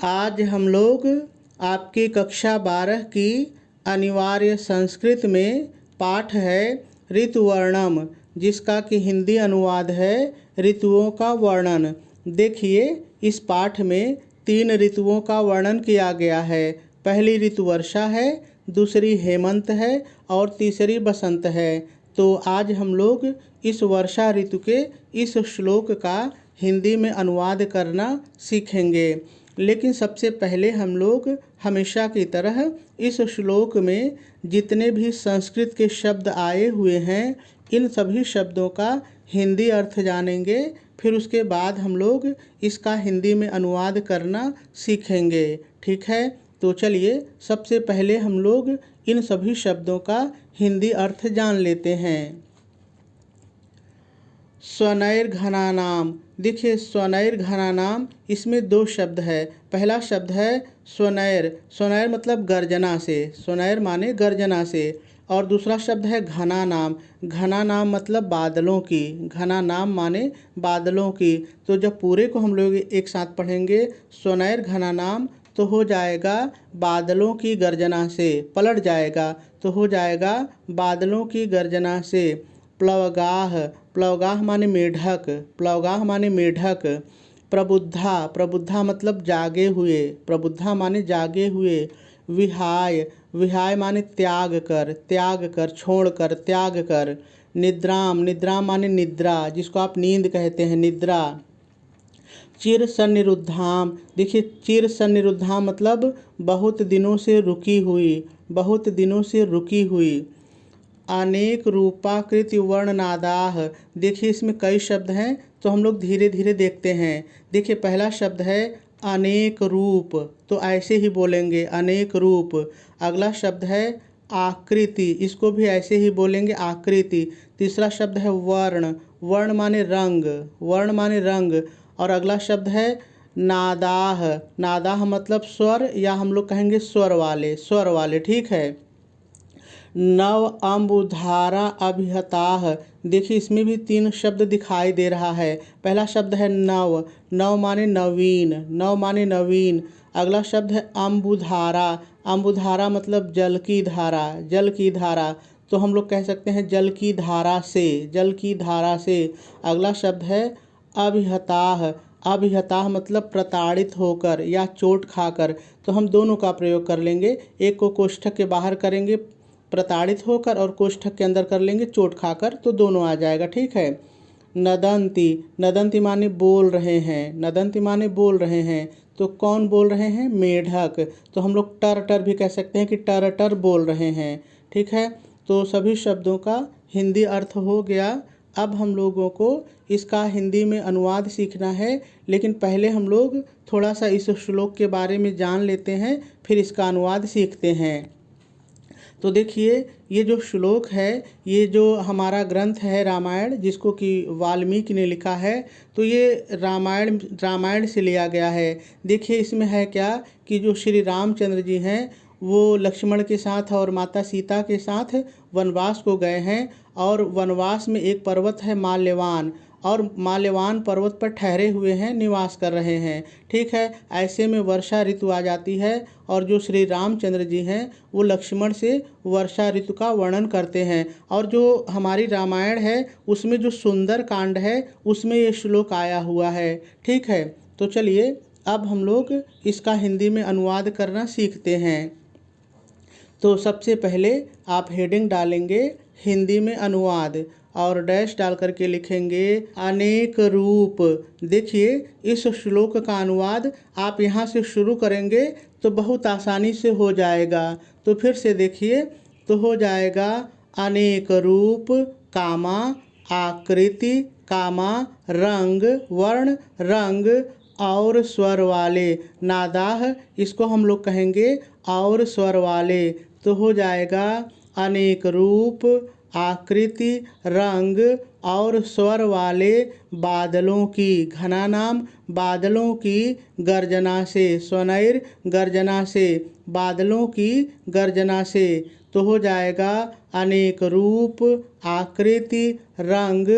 आज हम लोग आपकी कक्षा 12 की अनिवार्य संस्कृत में पाठ है ऋतुवर्णम, जिसका कि हिंदी अनुवाद है ऋतुओं का वर्णन। देखिए, इस पाठ में 3 ऋतुओं का वर्णन किया गया है। पहली ऋतु वर्षा है, दूसरी हेमंत है और तीसरी बसंत है। तो आज हम लोग इस वर्षा ऋतु के इस श्लोक का हिंदी में अनुवाद करना सीखेंगे। लेकिन सबसे पहले हम लोग हमेशा की तरह इस श्लोक में जितने भी संस्कृत के शब्द आए हुए हैं, इन सभी शब्दों का हिंदी अर्थ जानेंगे। फिर उसके बाद हम लोग इसका हिंदी में अनुवाद करना सीखेंगे। ठीक है, तो चलिए सबसे पहले हम लोग इन सभी शब्दों का हिंदी अर्थ जान लेते हैं। स्वनैर्घनानाम। देखिए, स्वनैर्घनानाम, इसमें 2 शब्द है। पहला शब्द है स्वनैर। स्वनैर मतलब गर्जना से, स्वनैर माने गर्जना से। और दूसरा शब्द है घना नाम। घना नाम मतलब बादलों की, घना नाम माने बादलों की। तो जब पूरे को हम लोग एक साथ पढ़ेंगे स्वनैर घना नाम, तो हो जाएगा बादलों की गर्जना से, पलट जाएगा तो हो जाएगा बादलों की गर्जना से। प्लवगाह। प्लवगाह माने मेढक, प्लवगाह माने मेढक। प्रबुद्धा। प्रबुद्धा मतलब जागे हुए, प्रबुद्धा माने जागे हुए। विहाय। विहाय माने त्याग कर, त्याग कर, छोड़ कर, त्याग कर। निद्राम। निद्राम माने निद्रा, जिसको आप नींद कहते हैं, निद्रा। चिर सन्निरुद्धाम। देखिए, चिर सन्निरुद्धाम मतलब बहुत दिनों से रुकी हुई, बहुत दिनों से रुकी हुई। अनेक रूपाकृति वर्णनादाह। देखिए, इसमें कई शब्द हैं, तो हम लोग धीरे धीरे देखते हैं। देखिए, पहला शब्द है अनेक रूप, तो ऐसे ही बोलेंगे अनेक रूप। अगला शब्द है आकृति, इसको भी ऐसे ही बोलेंगे आकृति। तीसरा शब्द है वर्ण। वर्ण माने रंग, वर्ण माने रंग। और अगला शब्द है नादाह। नादाह मतलब स्वर, या हम लोग कहेंगे स्वर वाले, स्वर वाले। ठीक है। नव अम्बुधारा अभिहताह। देखिए, इसमें भी 3 शब्द दिखाई दे रहा है। पहला शब्द है नव। नव माने नवीन, नव माने नवीन। अगला शब्द है अम्बुधारा। अम्बुधारा मतलब जल की धारा, जल की धारा। तो हम लोग कह सकते हैं जल की धारा से, जल की धारा से। अगला शब्द है अभिहताह। अभिहताह मतलब प्रताड़ित होकर या चोट खाकर। तो हम दोनों का प्रयोग कर लेंगे, एक को कोष्ठक के बाहर करेंगे प्रताड़ित होकर, और कोष्ठक के अंदर कर लेंगे चोट खाकर, तो दोनों आ जाएगा। ठीक है। नदंती। नदंती माने बोल रहे हैं, नदंती माने बोल रहे हैं। तो कौन बोल रहे हैं? मेढक। तो हम लोग टर टर भी कह सकते हैं कि टर टर बोल रहे हैं। ठीक है, तो सभी शब्दों का हिंदी अर्थ हो गया। अब हम लोगों को इसका हिंदी में अनुवाद सीखना है, लेकिन पहले हम लोग थोड़ा सा इस श्लोक के बारे में जान लेते हैं, फिर इसका अनुवाद सीखते हैं। तो देखिए, ये जो श्लोक है, ये जो हमारा ग्रंथ है रामायण, जिसको कि वाल्मीकि ने लिखा है, तो ये रामायण से लिया गया है। देखिए, इसमें है क्या कि जो श्री रामचंद्र जी हैं, वो लक्ष्मण के साथ और माता सीता के साथ वनवास को गए हैं। और वनवास में एक पर्वत है माल्यवान, और माल्यवान पर्वत पर ठहरे हुए हैं, निवास कर रहे हैं। ठीक है, ऐसे में वर्षा ऋतु आ जाती है, और जो श्री रामचंद्र जी हैं वो लक्ष्मण से वर्षा ऋतु का वर्णन करते हैं। और जो हमारी रामायण है उसमें जो सुंदर कांड है, उसमें ये श्लोक आया हुआ है। ठीक है, तो चलिए अब हम लोग इसका हिंदी में अनुवाद करना सीखते हैं। तो सबसे पहले आप हेडिंग डालेंगे हिंदी में अनुवाद, और डैश डाल करके लिखेंगे अनेक रूप। देखिए, इस श्लोक का अनुवाद आप यहाँ से शुरू करेंगे तो बहुत आसानी से हो जाएगा। तो फिर से देखिए, तो हो जाएगा अनेक रूप कामा आकृति कामा रंग वर्ण रंग और स्वर वाले। नादाह, इसको हम लोग कहेंगे और स्वर वाले। तो हो जाएगा अनेक रूप आकृति रंग और स्वर वाले बादलों की, घना नाम बादलों की गर्जना से, स्वनैर गर्जना से, बादलों की गर्जना से। तो हो जाएगा अनेक रूप, आकृति, रंग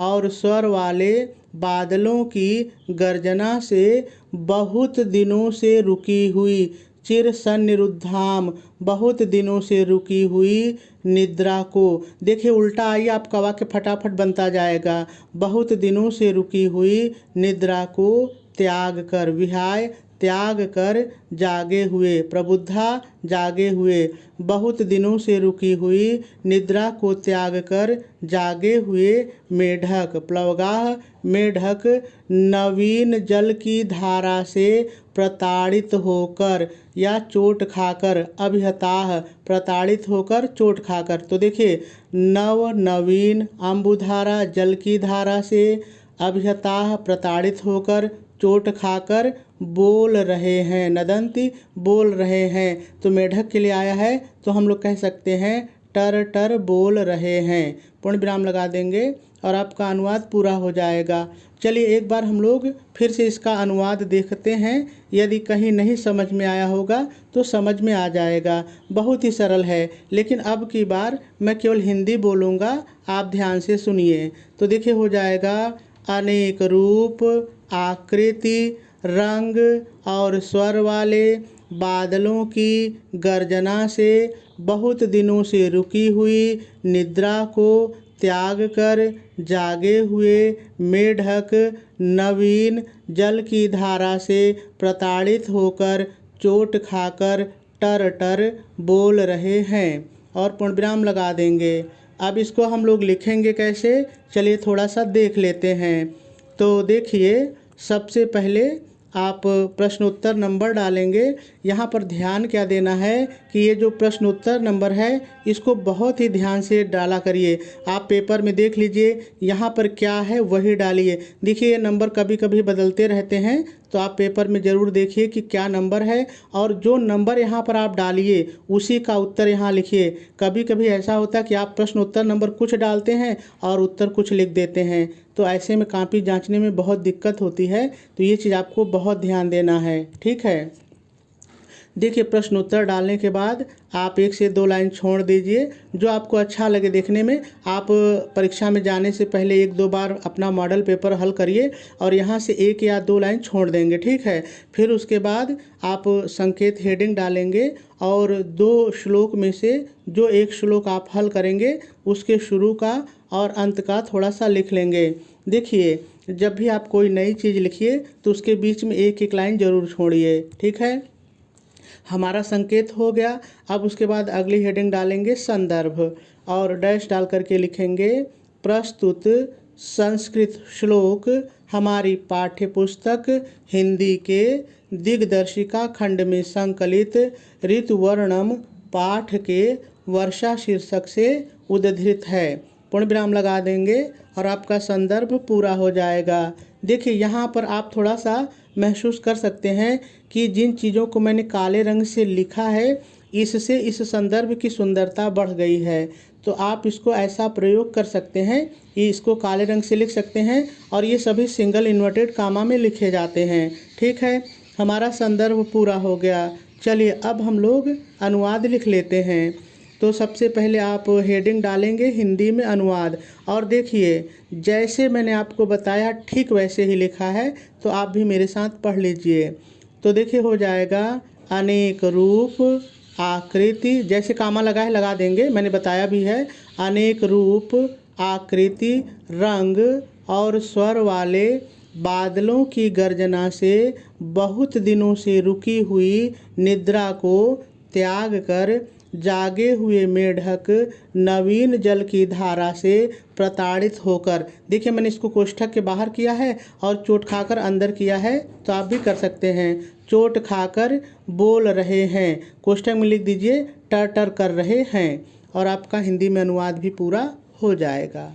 और स्वर वाले बादलों की गर्जना से बहुत दिनों से रुकी हुई, चिर सन्निरुद्धाम, बहुत दिनों से रुकी हुई निद्रा को। देखिए उल्टा आइए, आपका वाक्य फटाफट बनता जाएगा। बहुत दिनों से रुकी हुई निद्रा को त्याग कर, विहाय त्याग कर जागे हुए, प्रबुद्धा जागे हुए, बहुत दिनों से रुकी हुई निद्रा को त्याग कर जागे हुए मेढक, प्लवगाह मेढक नवीन जल की धारा से प्रताड़ित होकर या चोट खाकर, अभिहताह प्रताड़ित होकर, चोट खाकर। तो देखिए नवीन अम्बुधारा जल की धारा से, अभिहताह प्रताड़ित होकर, चोट खाकर बोल रहे हैं, नदंती बोल रहे हैं। तो मेढक के लिए आया है तो हम लोग कह सकते हैं टर टर बोल रहे हैं, पूर्ण विराम लगा देंगे और आपका अनुवाद पूरा हो जाएगा। चलिए एक बार हम लोग फिर से इसका अनुवाद देखते हैं, यदि कहीं नहीं समझ में आया होगा तो समझ में आ जाएगा। बहुत ही सरल है, लेकिन अब की बार मैं केवल हिंदी बोलूँगा, आप ध्यान से सुनिए। तो देखिए हो जाएगा अनेक रूप, आकृति, रंग और स्वर वाले बादलों की गर्जना से बहुत दिनों से रुकी हुई निद्रा को त्याग कर जागे हुए मेढक नवीन जल की धारा से प्रताड़ित होकर, चोट खाकर टर टर बोल रहे हैं। और पूर्णविराम लगा देंगे। अब इसको हम लोग लिखेंगे कैसे, चलिए थोड़ा सा देख लेते हैं। तो देखिए सबसे पहले आप प्रश्नोत्तर नंबर डालेंगे। यहाँ पर ध्यान क्या देना है कि ये जो प्रश्नोत्तर नंबर है इसको बहुत ही ध्यान से डाला करिए। आप पेपर में देख लीजिए, यहाँ पर क्या है वही डालिए। देखिए ये नंबर कभी कभी बदलते रहते हैं, तो आप पेपर में ज़रूर देखिए कि क्या नंबर है, और जो नंबर यहाँ पर आप डालिए उसी का उत्तर यहाँ लिखिए। कभी कभी ऐसा होता है कि आप प्रश्नोत्तर नंबर कुछ डालते हैं और उत्तर कुछ लिख देते हैं, तो ऐसे में कॉपी जांचने में बहुत दिक्कत होती है। तो ये चीज़ आपको बहुत ध्यान देना है, ठीक है। देखिए प्रश्नोत्तर डालने के बाद आप 1 से 2 लाइन छोड़ दीजिए, जो आपको अच्छा लगे देखने में। आप परीक्षा में जाने से पहले 1-2 बार अपना मॉडल पेपर हल करिए और यहाँ से 1 या 2 लाइन छोड़ देंगे, ठीक है। फिर उसके बाद आप संकेत हेडिंग डालेंगे और 2 श्लोक में से जो 1 श्लोक आप हल करेंगे उसके शुरू का और अंत का थोड़ा सा लिख लेंगे। देखिए जब भी आप कोई नई चीज़ लिखिए तो उसके बीच में 1-1 लाइन ज़रूर छोड़िए, ठीक है। हमारा संकेत हो गया। अब उसके बाद अगली हेडिंग डालेंगे संदर्भ, और डैश डाल करके लिखेंगे प्रस्तुत संस्कृत श्लोक हमारी पाठ्य पुस्तक हिंदी के दिग्दर्शिका खंड में संकलित ऋतुवर्णम पाठ के वर्षा शीर्षक से उद्धृत है। पूर्ण विराम लगा देंगे और आपका संदर्भ पूरा हो जाएगा। देखिए यहाँ पर आप थोड़ा सा महसूस कर सकते हैं कि जिन चीज़ों को मैंने काले रंग से लिखा है इससे इस संदर्भ की सुंदरता बढ़ गई है। तो आप इसको ऐसा प्रयोग कर सकते हैं कि इसको काले रंग से लिख सकते हैं और ये सभी सिंगल इन्वर्टेड कामा में लिखे जाते हैं, ठीक है। हमारा संदर्भ पूरा हो गया। चलिए अब हम लोग अनुवाद लिख लेते हैं। तो सबसे पहले आप हेडिंग डालेंगे हिंदी में अनुवाद, और देखिए जैसे मैंने आपको बताया ठीक वैसे ही लिखा है, तो आप भी मेरे साथ पढ़ लीजिए। तो देखिए हो जाएगा अनेक रूप, आकृति, जैसे कामा लगा है लगा देंगे, मैंने बताया भी है। अनेक रूप, आकृति, रंग और स्वर वाले बादलों की गर्जना से बहुत दिनों से रुकी हुई निद्रा को त्याग कर जागे हुए मेढक नवीन जल की धारा से प्रताड़ित होकर। देखिए मैंने इसको कोष्ठक के बाहर किया है और चोट खाकर अंदर किया है, तो आप भी कर सकते हैं। चोट खाकर बोल रहे हैं, कोष्ठक में लिख दीजिए टर टर कर रहे हैं, और आपका हिंदी में अनुवाद भी पूरा हो जाएगा।